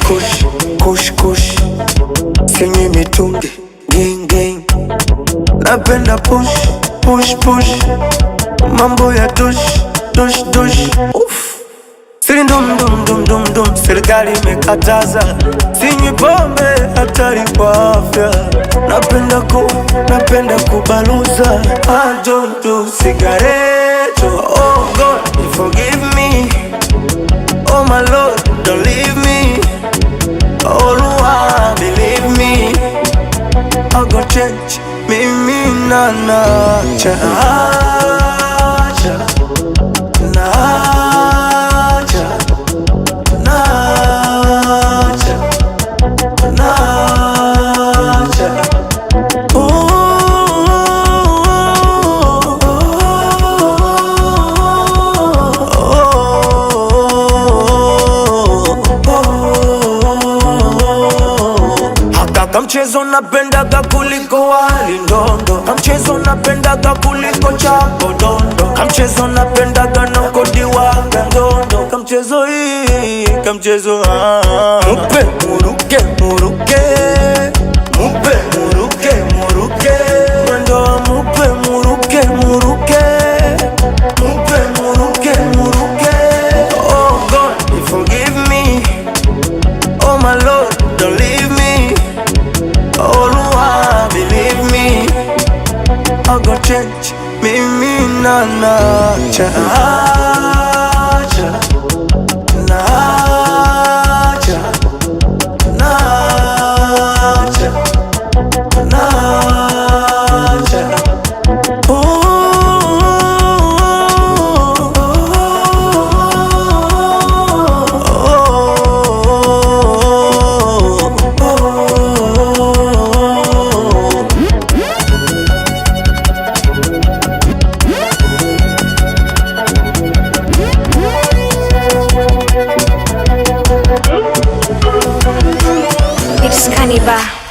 kush, kush, kush. Senye mitungi, gang, gang. Napenda push, push, push. Mambo ya tush, tush, tush. Uff. Siri ndum dum dum dum dum, serikali imekataza. Sinywi pombe hatari kwa afya. Napenda kubaluza. I don't do cigarette. Oh God, forgive me. Oh my Lord, don't leave me. Oh Lord, believe me. I go change, mimi na nacha. Kamchezo napendaga kuliko wali ndondo. Kamchezo napendaga kuliko chapo dondo. Kamchezo napendaga nokodiwaga ndondo. Kamchezo hii, kamchezo mupe muruke, muruke. Mupe muruke, muruke. Mwendo wa mupe muruke, muruke. Mupe muruke, muruke. Oh God, forgive me. Oh my Lord, don't leave me. Oh Lord, believe me. I go change, mimi na nacha. Nacha, nacha, nacha. It's Kaniba.